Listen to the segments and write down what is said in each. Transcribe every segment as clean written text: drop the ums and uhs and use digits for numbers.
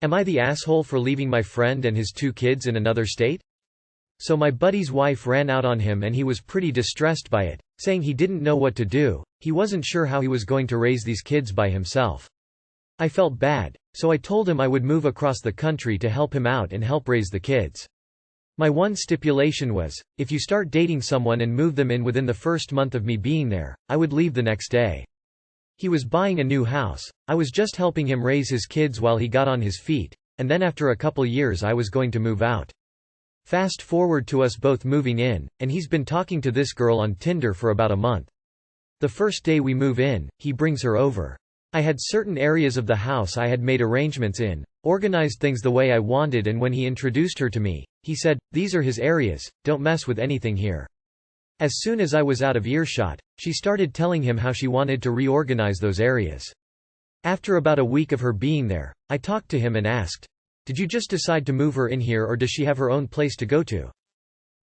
Am I the asshole for leaving my friend and his 2 kids in another state? So my buddy's wife ran out on him and he was pretty distressed by it, saying he didn't know what to do, he wasn't sure how he was going to raise these kids by himself. I felt bad, so I told him I would move across the country to help him out and help raise the kids. My one stipulation was, if you start dating someone and move them in within the first month of me being there, I would leave the next day. He was buying a new house, I was just helping him raise his kids while he got on his feet, and then after a couple years I was going to move out. Fast forward to us both moving in, and he's been talking to this girl on Tinder for about a month. The first day we move in, he brings her over. I had certain areas of the house I had made arrangements in, organized things the way I wanted, and when he introduced her to me, he said, "These are his areas, don't mess with anything here." As soon as I was out of earshot, she started telling him how she wanted to reorganize those areas. After about a week of her being there, I talked to him and asked, "Did you just decide to move her in here or does she have her own place to go to?"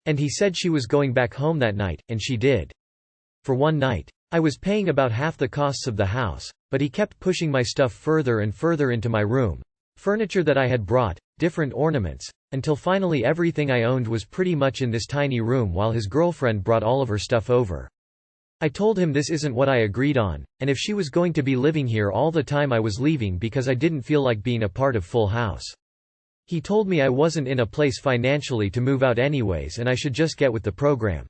And he said she was going back home that night, and she did. For one night. I was paying about half the costs of the house, but he kept pushing my stuff further and further into my room. Furniture that I had brought, different ornaments, until finally everything I owned was pretty much in this tiny room while his girlfriend brought all of her stuff over. I told him this isn't what I agreed on, and if she was going to be living here all the time I was leaving because I didn't feel like being a part of Full House. He told me I wasn't in a place financially to move out anyways and I should just get with the program.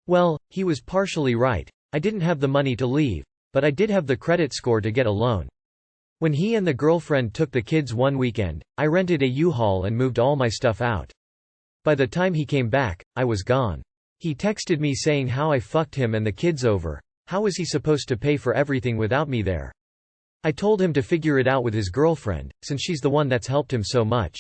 Well, he was partially right. I didn't have the money to leave, but I did have the credit score to get a loan. When he and the girlfriend took the kids one weekend, I rented a U-Haul and moved all my stuff out. By the time he came back, I was gone. He texted me saying how I fucked him and the kids over. How was he supposed to pay for everything without me there? I told him to figure it out with his girlfriend, since she's the one that's helped him so much.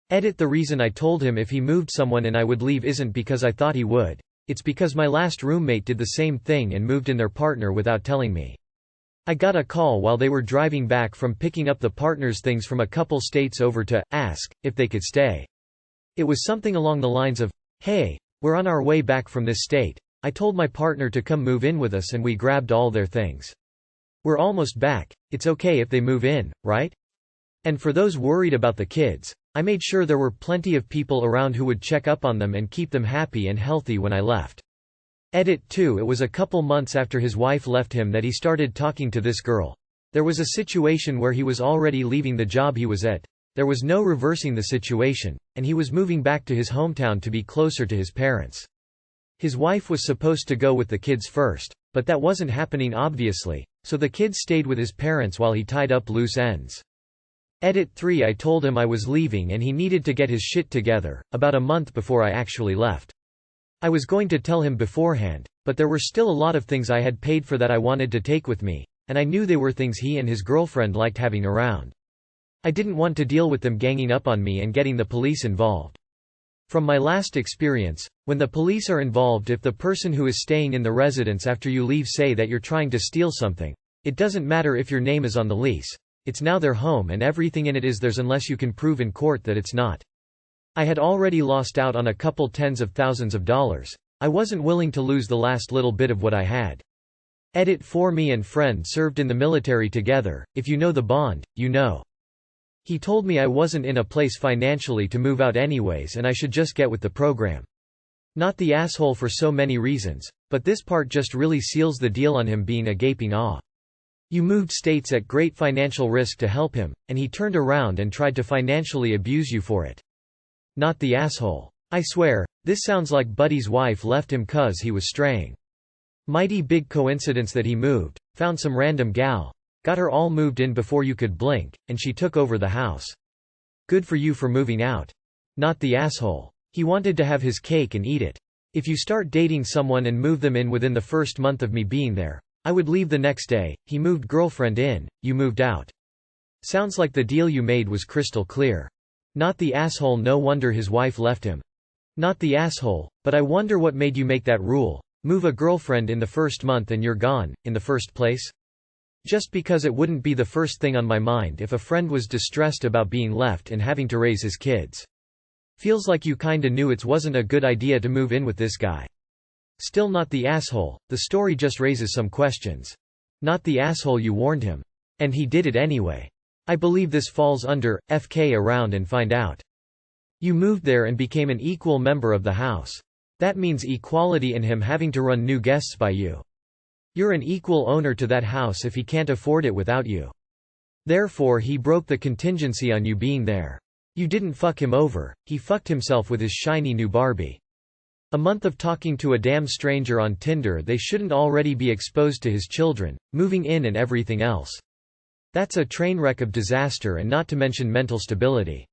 The reason I told him if he moved someone in I would leave isn't because I thought he would. It's because my last roommate did the same thing and moved in their partner without telling me. I got a call while they were driving back from picking up the partner's things from a couple states over to ask if they could stay. It was something along the lines of, "Hey, we're on our way back from this state. I told my partner to come move in with us and we grabbed all their things. We're almost back. It's okay if they move in, right?" And for those worried about the kids, I made sure there were plenty of people around who would check up on them and keep them happy and healthy when I left. 2. It was a couple months after his wife left him that he started talking to this girl. There was a situation where he was already leaving the job he was at. There was no reversing the situation, and he was moving back to his hometown to be closer to his parents. His wife was supposed to go with the kids first, but that wasn't happening obviously, so the kids stayed with his parents while he tied up loose ends. 3. I told him I was leaving and he needed to get his shit together, about a month before I actually left. I was going to tell him beforehand, but there were still a lot of things I had paid for that I wanted to take with me, and I knew they were things he and his girlfriend liked having around. I didn't want to deal with them ganging up on me and getting the police involved. From my last experience, when the police are involved, if the person who is staying in the residence after you leave say that you're trying to steal something, it doesn't matter if your name is on the lease. It's now their home and everything in it is theirs unless you can prove in court that it's not. I had already lost out on a couple tens of thousands of dollars. I wasn't willing to lose the last little bit of what I had. 4. Me and friend served in the military together. If you know the bond, you know. He told me I wasn't in a place financially to move out anyways and I should just get with the program. Not the asshole for so many reasons, but this part just really seals the deal on him being a gaping awe. You moved states at great financial risk to help him, and he turned around and tried to financially abuse you for it. Not the asshole. I swear, this sounds like Buddy's wife left him 'cause he was straying. Mighty big coincidence that he moved, found some random gal, got her all moved in before you could blink, and she took over the house. Good for you for moving out. Not the asshole. He wanted to have his cake and eat it. If you start dating someone and move them in within the first month of me being there, I would leave the next day. He moved girlfriend in, you moved out. Sounds like the deal you made was crystal clear. Not the asshole. No wonder his wife left him. Not the asshole, but I wonder what made you make that rule. Move a girlfriend in the first month and you're gone, in the first place? Just because it wouldn't be the first thing on my mind if a friend was distressed about being left and having to raise his kids. Feels like you kinda knew it wasn't a good idea to move in with this guy. Still not the asshole, the story just raises some questions. Not the asshole. You warned him. And he did it anyway. I believe this falls under, FK around and find out. You moved there and became an equal member of the house. That means equality in him having to run new guests by you. You're an equal owner to that house if he can't afford it without you. Therefore he broke the contingency on you being there. You didn't fuck him over, he fucked himself with his shiny new Barbie. A month of talking to a damn stranger on Tinder, they shouldn't already be exposed to his children, moving in and everything else. That's a train wreck of disaster, and not to mention mental stability.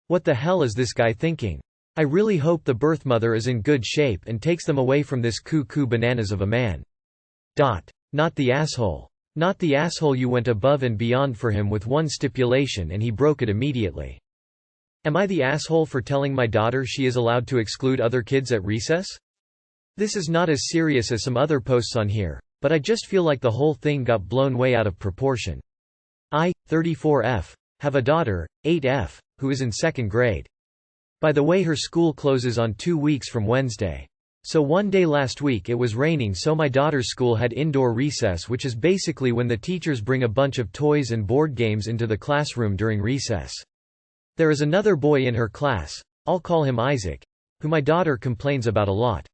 What the hell is this guy thinking? I really hope the birth mother is in good shape and takes them away from this cuckoo bananas of a man. Not the asshole. Not the asshole you went above and beyond for him with one stipulation and he broke it immediately. Am I the asshole for telling my daughter she is allowed to exclude other kids at recess? This is not as serious as some other posts on here, but I just feel like the whole thing got blown way out of proportion. I, 34F, have a daughter, 8F, who is in 2nd grade. By the way, her school closes on 2 weeks from Wednesday. So one day last week it was raining, so my daughter's school had indoor recess, which is basically when the teachers bring a bunch of toys and board games into the classroom during recess. There is another boy in her class, I'll call him Isaac, who my daughter complains about a lot.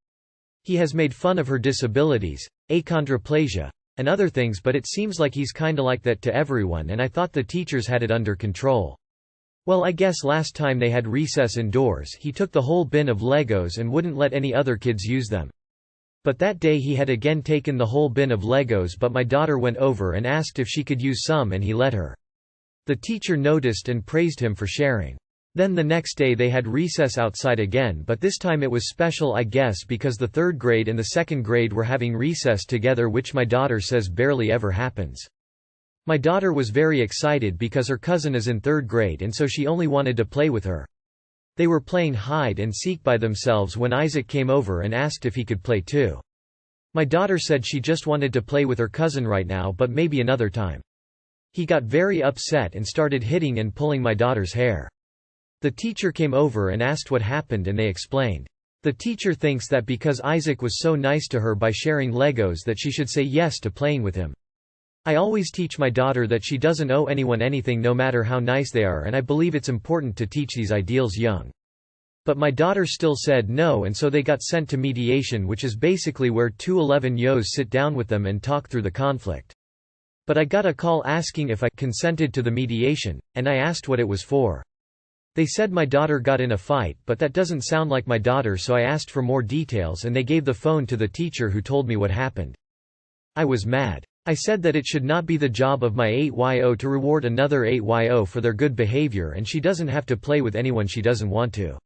He has made fun of her disabilities, achondroplasia, and other things, but it seems like he's kinda like that to everyone, and I thought the teachers had it under control. Well, I guess last time they had recess indoors he took the whole bin of Legos and wouldn't let any other kids use them. But that day he had again taken the whole bin of Legos, but my daughter went over and asked if she could use some and he let her. The teacher noticed and praised him for sharing. Then the next day they had recess outside again, but this time it was special, I guess, because the 3rd grade and the 2nd grade were having recess together, which my daughter says barely ever happens. My daughter was very excited because her cousin is in 3rd grade and so she only wanted to play with her. They were playing hide and seek by themselves when Isaac came over and asked if he could play too. My daughter said she just wanted to play with her cousin right now, but maybe another time. He got very upset and started hitting and pulling my daughter's hair. The teacher came over and asked what happened and they explained. The teacher thinks that because Isaac was so nice to her by sharing Legos that she should say yes to playing with him. I always teach my daughter that she doesn't owe anyone anything no matter how nice they are, and I believe it's important to teach these ideals young. But my daughter still said no, and so they got sent to mediation, which is basically where 2 11-years sit down with them and talk through the conflict. But I got a call asking if I consented to the mediation, and I asked what it was for. They said my daughter got in a fight, but that doesn't sound like my daughter, so I asked for more details and they gave the phone to the teacher who told me what happened. I was mad. I said that it should not be the job of my 8yo to reward another 8yo for their good behavior, and she doesn't have to play with anyone she doesn't want to.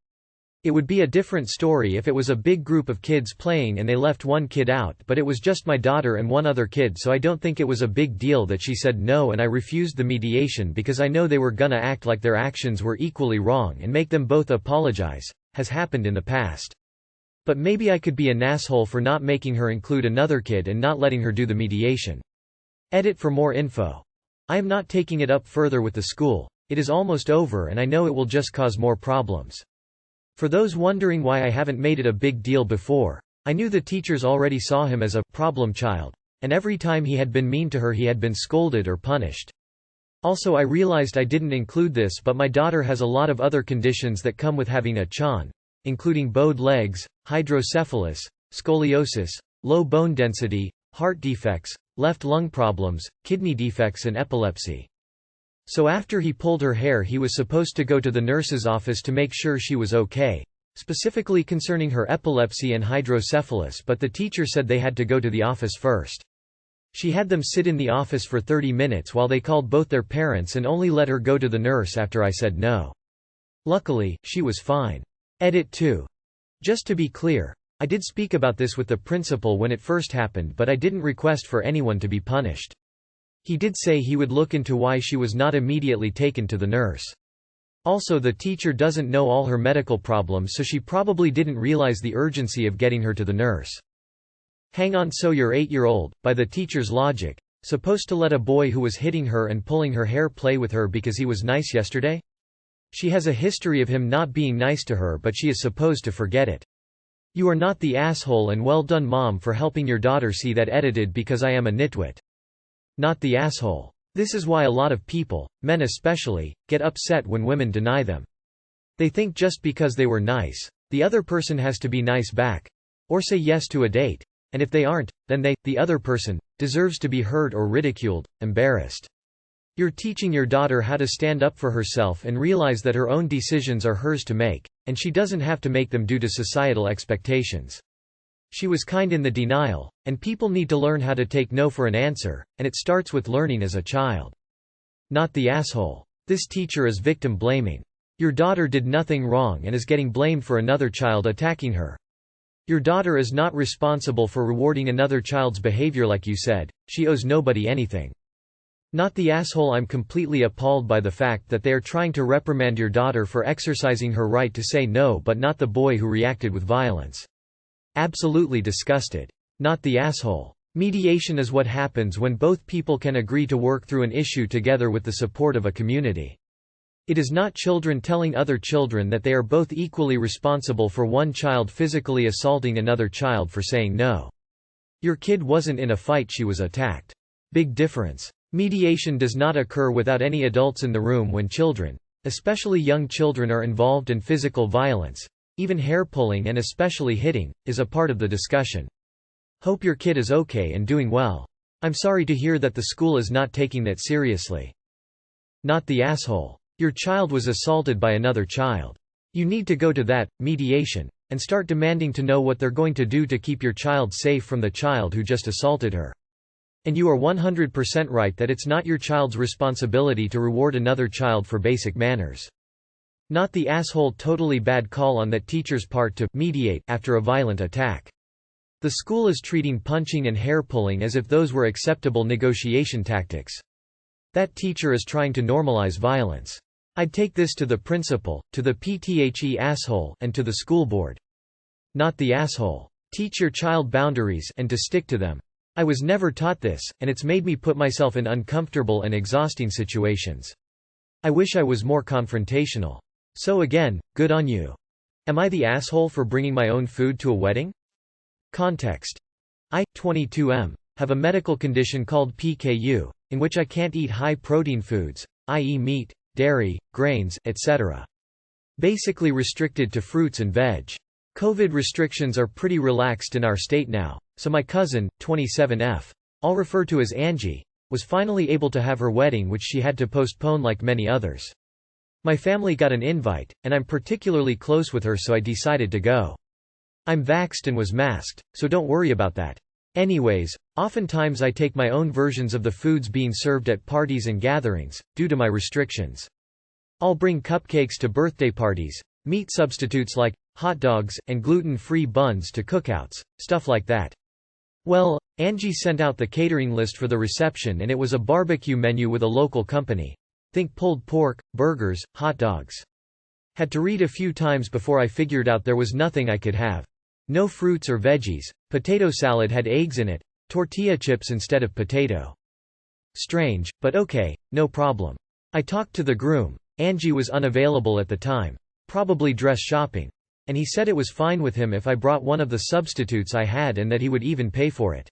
It would be a different story if it was a big group of kids playing and they left one kid out, but it was just my daughter and one other kid, so I don't think it was a big deal that she said no, and I refused the mediation because I know they were gonna act like their actions were equally wrong and make them both apologize, has happened in the past. But maybe I could be an asshole for not making her include another kid and not letting her do the mediation. Edit for more info. I am not taking it up further with the school. It is almost over and I know it will just cause more problems. For those wondering why I haven't made it a big deal before, I knew the teachers already saw him as a problem child, and every time he had been mean to her he had been scolded or punished. Also, I realized I didn't include this, but my daughter has a lot of other conditions that come with having a CHON, including bowed legs, hydrocephalus, scoliosis, low bone density, heart defects, left lung problems, kidney defects and epilepsy. So after he pulled her hair he was supposed to go to the nurse's office to make sure she was okay, specifically concerning her epilepsy and hydrocephalus, but the teacher said they had to go to the office first. She had them sit in the office for 30 minutes while they called both their parents and only let her go to the nurse after I said no. Luckily, she was fine. Edit 2. Just to be clear, I did speak about this with the principal when it first happened, but I didn't request for anyone to be punished. He did say he would look into why she was not immediately taken to the nurse. Also, the teacher doesn't know all her medical problems, so she probably didn't realize the urgency of getting her to the nurse. Hang on, so your 8-year-old, by the teacher's logic, supposed to let a boy who was hitting her and pulling her hair play with her because he was nice yesterday? She has a history of him not being nice to her, but she is supposed to forget it. You are not the asshole, and well done mom for helping your daughter see that. Edited because I am a nitwit. Not the asshole. This is why a lot of people, men especially, get upset when women deny them. They think just because they were nice, the other person has to be nice back. Or say yes to a date. And if they aren't, then they, the other person, deserves to be hurt or ridiculed, embarrassed. You're teaching your daughter how to stand up for herself and realize that her own decisions are hers to make, and she doesn't have to make them due to societal expectations. She was kind in the denial, and people need to learn how to take no for an answer, and it starts with learning as a child. Not the asshole. This teacher is victim blaming. Your daughter did nothing wrong and is getting blamed for another child attacking her. Your daughter is not responsible for rewarding another child's behavior like you said, she owes nobody anything. Not the asshole. I'm completely appalled by the fact that they are trying to reprimand your daughter for exercising her right to say no, but not the boy who reacted with violence. Absolutely disgusted. Not the asshole. Mediation is what happens when both people can agree to work through an issue together with the support of a community. It is not children telling other children that they are both equally responsible for one child physically assaulting another child for saying no. Your kid wasn't in a fight, she was attacked. Big difference. Mediation does not occur without any adults in the room when children, especially young children, are involved in physical violence. Even hair pulling and especially hitting is a part of the discussion. Hope your kid is okay and doing well. I'm sorry to hear that the school is not taking that seriously. Not the asshole. Your child was assaulted by another child. You need to go to that mediation and start demanding to know what they're going to do to keep your child safe from the child who just assaulted her. And you are 100% right that it's not your child's responsibility to reward another child for basic manners. Not the asshole. Totally bad call on that teacher's part to mediate after a violent attack. The school is treating punching and hair pulling as if those were acceptable negotiation tactics. That teacher is trying to normalize violence. I'd take this to the principal, to the PTHE asshole, and to the school board. Not the asshole. Teach your child boundaries and to stick to them. I was never taught this, and it's made me put myself in uncomfortable and exhausting situations. I wish I was more confrontational. So again, good on you. Am I the asshole for bringing my own food to a wedding? Context. I, 22M, have a medical condition called PKU, in which I can't eat high-protein foods, i.e. meat, dairy, grains, etc. Basically restricted to fruits and veg. COVID restrictions are pretty relaxed in our state now, so my cousin, 27F, I'll refer to as Angie, was finally able to have her wedding, which she had to postpone like many others. My family got an invite, and I'm particularly close with her, so I decided to go. I'm vaxxed and was masked, so don't worry about that. Anyways, oftentimes I take my own versions of the foods being served at parties and gatherings, due to my restrictions. I'll bring cupcakes to birthday parties, meat substitutes like hot dogs, and gluten-free buns to cookouts, stuff like that. Well, Angie sent out the catering list for the reception, and it was a barbecue menu with a local company. Think pulled pork, burgers, hot dogs. Had to read a few times before I figured out there was nothing I could have. No fruits or veggies, potato salad had eggs in it, tortilla chips instead of potato. Strange, but okay, no problem. I talked to the groom. Angie was unavailable at the time, probably dress shopping. And he said it was fine with him if I brought one of the substitutes I had and that he would even pay for it.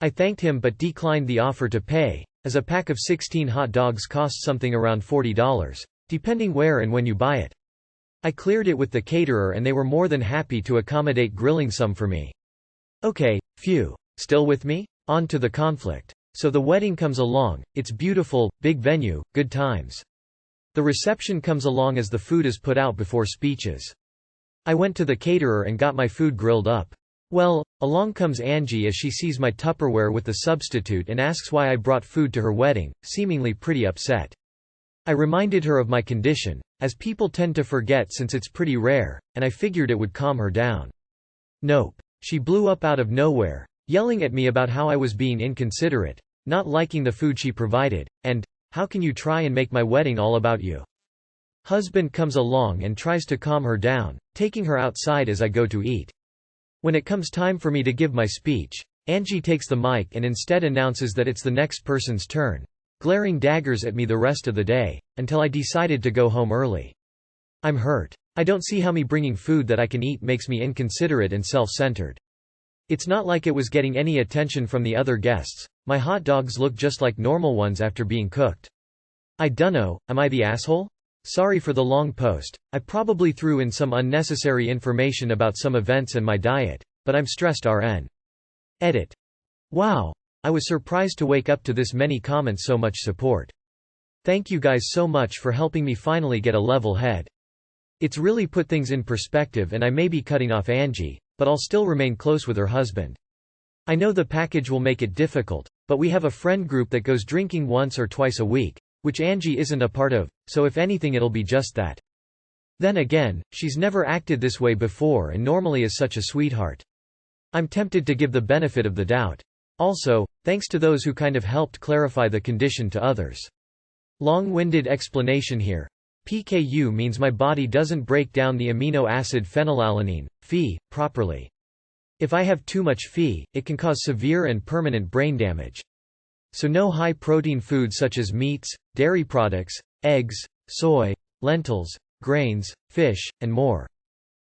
I thanked him but declined the offer to pay, as a pack of 16 hot dogs costs something around $40, depending where and when you buy it. I cleared it with the caterer and they were more than happy to accommodate grilling some for me. Okay, phew. Still with me? On to the conflict. So the wedding comes along, it's beautiful, big venue, good times. The reception comes along as the food is put out before speeches. I went to the caterer and got my food grilled up. Well, along comes Angie as she sees my Tupperware with the substitute and asks why I brought food to her wedding, seemingly pretty upset. I reminded her of my condition, as people tend to forget since it's pretty rare, and I figured it would calm her down. Nope. She blew up out of nowhere, yelling at me about how I was being inconsiderate, not liking the food she provided, and, how can you try and make my wedding all about you? Husband comes along and tries to calm her down, taking her outside as I go to eat. When it comes time for me to give my speech, Angie takes the mic and instead announces that it's the next person's turn, glaring daggers at me the rest of the day, until I decided to go home early. I'm hurt. I don't see how me bringing food that I can eat makes me inconsiderate and self-centered. It's not like it was getting any attention from the other guests. My hot dogs look just like normal ones after being cooked. I dunno, am I the asshole? Sorry for the long post. I probably threw in some unnecessary information about some events and my diet, but I'm stressed RN. Edit. Wow. I was surprised to wake up to this many comments, so much support. Thank you guys so much for helping me finally get a level head. It's really put things in perspective, and I may be cutting off Angie, but I'll still remain close with her husband. I know the package will make it difficult, but we have a friend group that goes drinking once or twice a week, which Angie isn't a part of, so if anything it'll be just that. Then again, she's never acted this way before and normally is such a sweetheart. I'm tempted to give the benefit of the doubt. Also, thanks to those who kind of helped clarify the condition to others. Long-winded explanation here. PKU means my body doesn't break down the amino acid phenylalanine, Phe, properly. If I have too much Phe, it can cause severe and permanent brain damage. So no high-protein foods such as meats, dairy products, eggs, soy, lentils, grains, fish, and more.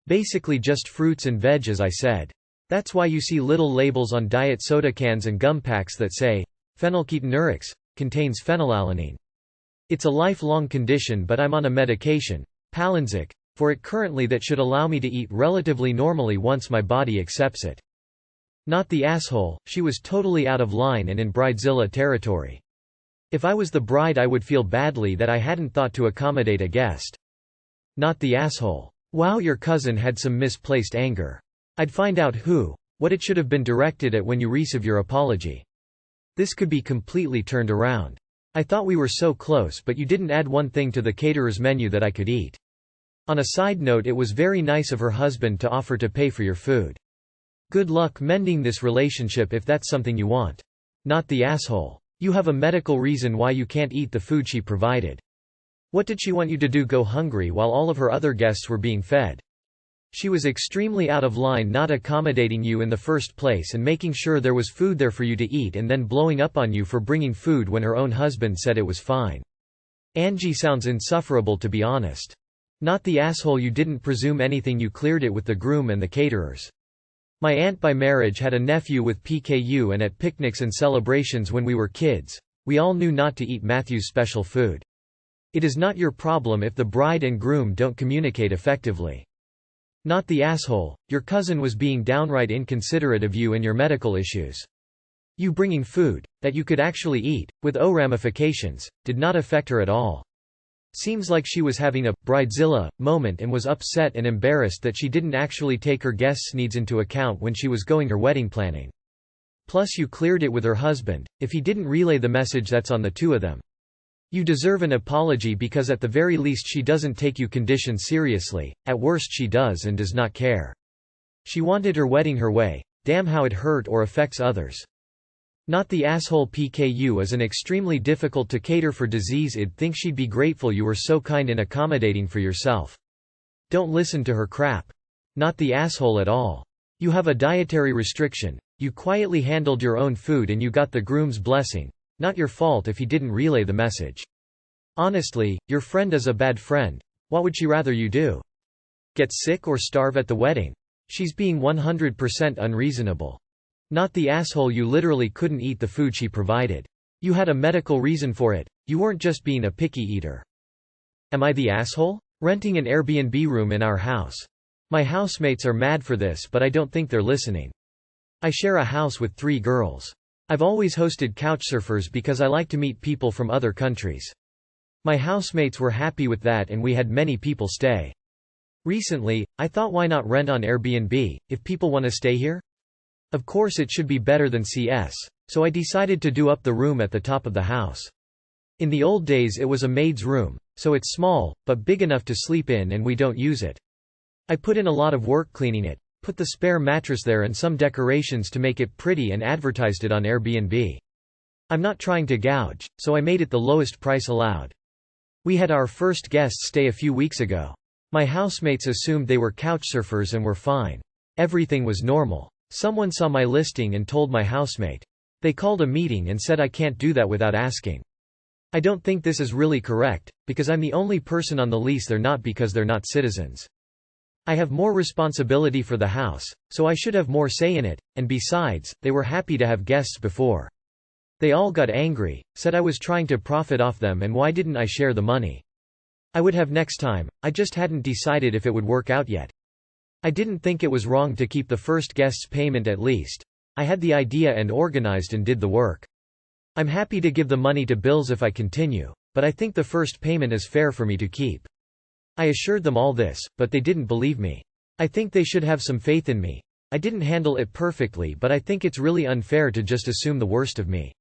Basically just fruits and veg, as I said. That's why you see little labels on diet soda cans and gum packs that say, phenylketonuria, contains phenylalanine. It's a lifelong condition, but I'm on a medication, Palynziq, for it currently that should allow me to eat relatively normally once my body accepts it. Not the asshole, she was totally out of line and in bridezilla territory. If I was the bride I would feel badly that I hadn't thought to accommodate a guest. Not the asshole. Wow, your cousin had some misplaced anger. I'd find out what it should have been directed at when you receive your apology. This could be completely turned around. I thought we were so close, but you didn't add one thing to the caterer's menu that I could eat. On a side note, it was very nice of her husband to offer to pay for your food. Good luck mending this relationship if that's something you want. Not the asshole. You have a medical reason why you can't eat the food she provided. What did she want you to do, go hungry while all of her other guests were being fed? She was extremely out of line not accommodating you in the first place and making sure there was food there for you to eat, and then blowing up on you for bringing food when her own husband said it was fine. Angie sounds insufferable, to be honest. Not the asshole, you didn't presume anything, you cleared it with the groom and the caterers. My aunt by marriage had a nephew with PKU, and at picnics and celebrations when we were kids, we all knew not to eat Matthew's special food. It is not your problem if the bride and groom don't communicate effectively. Not the asshole, your cousin was being downright inconsiderate of you and your medical issues. You bringing food, that you could actually eat, with ramifications, did not affect her at all. Seems like she was having a bridezilla moment and was upset and embarrassed that she didn't actually take her guests' needs into account when she was going her wedding planning. Plus you cleared it with her husband. If he didn't relay the message, that's on the two of them. You deserve an apology because at the very least she doesn't take you condition seriously, at worst she does and does not care. She wanted her wedding her way, damn how it hurt or affects others. Not the asshole, PKU is an extremely difficult to cater for disease. I'd think she'd be grateful you were so kind and accommodating for yourself. Don't listen to her crap. Not the asshole at all. You have a dietary restriction, you quietly handled your own food and you got the groom's blessing. Not your fault if he didn't relay the message. Honestly, your friend is a bad friend. What would she rather you do? Get sick or starve at the wedding? She's being 100% unreasonable. Not the asshole, you literally couldn't eat the food she provided. You had a medical reason for it, you weren't just being a picky eater. Am I the asshole? Renting an Airbnb room in our house. My housemates are mad for this, but I don't think they're listening. I share a house with 3 girls. I've always hosted couchsurfers because I like to meet people from other countries. My housemates were happy with that and we had many people stay. Recently, I thought, why not rent on Airbnb, if people want to stay here? Of course it should be better than CS, so I decided to do up the room at the top of the house. In the old days it was a maid's room, so it's small, but big enough to sleep in, and we don't use it. I put in a lot of work cleaning it, put the spare mattress there and some decorations to make it pretty, and advertised it on Airbnb. I'm not trying to gouge, so I made it the lowest price allowed. We had our first guests stay a few weeks ago. My housemates assumed they were couchsurfers and were fine. Everything was normal. Someone saw my listing and told my housemate. They called a meeting and said I can't do that without asking. I don't think this is really correct, because I'm the only person on the lease, they're not, because they're not citizens. I have more responsibility for the house, so I should have more say in it, and besides, they were happy to have guests before. They all got angry, said I was trying to profit off them and why didn't I share the money. I would have next time, I just hadn't decided if it would work out yet. I didn't think it was wrong to keep the first guest's payment at least. I had the idea and organized and did the work. I'm happy to give the money to bills if I continue, but I think the first payment is fair for me to keep. I assured them all this, but they didn't believe me. I think they should have some faith in me. I didn't handle it perfectly, but I think it's really unfair to just assume the worst of me.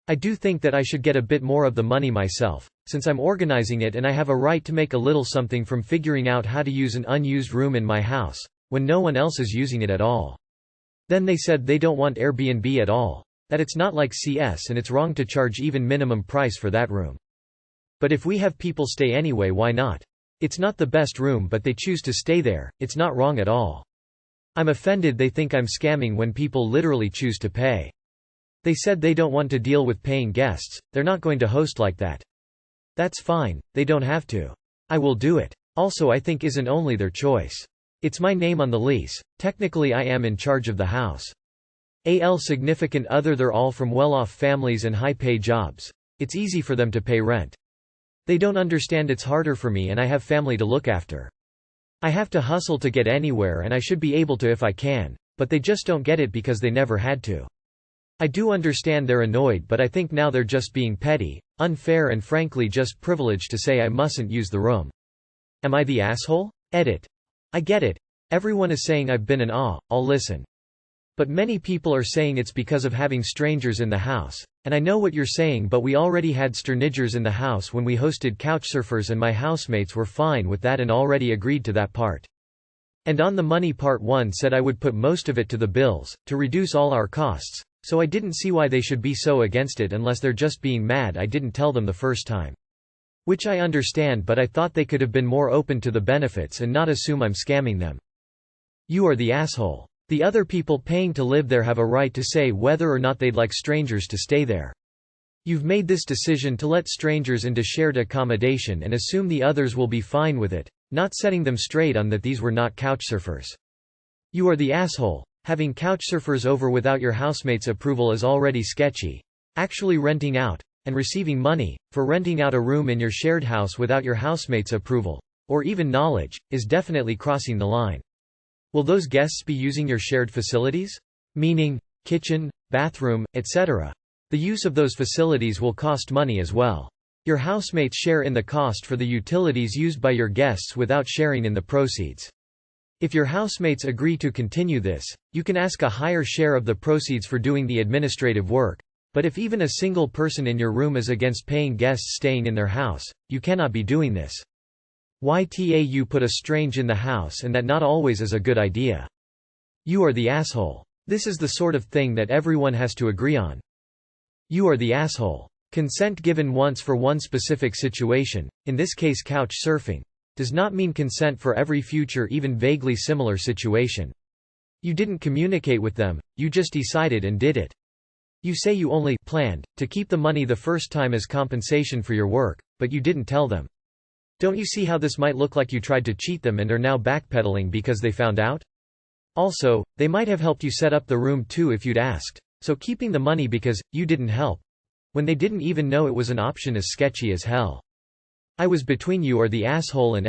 I do think that I should get a bit more of the money myself, since I'm organizing it and I have a right to make a little something from figuring out how to use an unused room in my house, when no one else is using it at all. Then they said they don't want Airbnb at all, that it's not like CS and it's wrong to charge even minimum price for that room. But if we have people stay anyway, why not? It's not the best room but they choose to stay there, it's not wrong at all. I'm offended they think I'm scamming when people literally choose to pay. They said they don't want to deal with paying guests, they're not going to host like that. That's fine, they don't have to. I will do it. Also I think isn't only their choice. It's my name on the lease, technically I am in charge of the house. AL significant other, they're all from well-off families and high-pay jobs. It's easy for them to pay rent. They don't understand it's harder for me and I have family to look after. I have to hustle to get anywhere and I should be able to if I can, but they just don't get it because they never had to. I do understand they're annoyed, but I think now they're just being petty, unfair and frankly just privileged to say I mustn't use the room. Am I the asshole? Edit. I get it. Everyone is saying I've been I'll listen. But many people are saying it's because of having strangers in the house, and I know what you're saying, but we already had strangers in the house when we hosted couchsurfers and my housemates were fine with that and already agreed to that part. And on the money part, one said I would put most of it to the bills, to reduce all our costs, so I didn't see why they should be so against it unless they're just being mad I didn't tell them the first time. Which I understand, but I thought they could have been more open to the benefits and not assume I'm scamming them. You are the asshole. The other people paying to live there have a right to say whether or not they'd like strangers to stay there. You've made this decision to let strangers into shared accommodation and assume the others will be fine with it, not setting them straight on that these were not couchsurfers. You are the asshole. Having couchsurfers over without your housemates' approval is already sketchy. Actually renting out, and receiving money, for renting out a room in your shared house without your housemates' approval, or even knowledge, is definitely crossing the line. Will those guests be using your shared facilities? Meaning, kitchen, bathroom, etc. The use of those facilities will cost money as well. Your housemates share in the cost for the utilities used by your guests without sharing in the proceeds. If your housemates agree to continue this, you can ask a higher share of the proceeds for doing the administrative work, but if even a single person in your room is against paying guests staying in their house, you cannot be doing this. You put a strange in the house and that not always is a good idea. You are the asshole. This is the sort of thing that everyone has to agree on. You are the asshole. Consent given once for one specific situation, in this case couch surfing, does not mean consent for every future even vaguely similar situation. You didn't communicate with them, you just decided and did it. You say you only planned to keep the money the first time as compensation for your work, but you didn't tell them. Don't you see how this might look like you tried to cheat them and are now backpedaling because they found out? Also, they might have helped you set up the room too if you'd asked, so keeping the money because you didn't help, when they didn't even know it was an option, is sketchy as hell. I was between you or the asshole and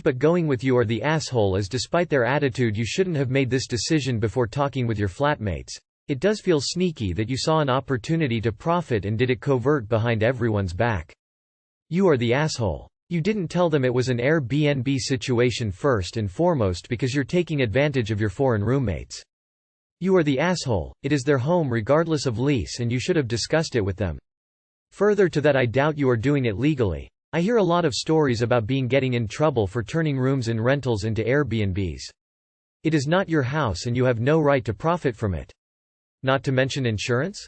but going with you or the asshole is despite their attitude you shouldn't have made this decision before talking with your flatmates. It does feel sneaky that you saw an opportunity to profit and did it covert behind everyone's back. You are the asshole. You didn't tell them it was an Airbnb situation first and foremost because you're taking advantage of your foreign roommates. You are the asshole. It is their home regardless of lease and you should have discussed it with them. Further to that, I doubt you are doing it legally. I hear a lot of stories about getting in trouble for turning rooms in rentals into Airbnbs. It is not your house and you have no right to profit from it. Not to mention insurance?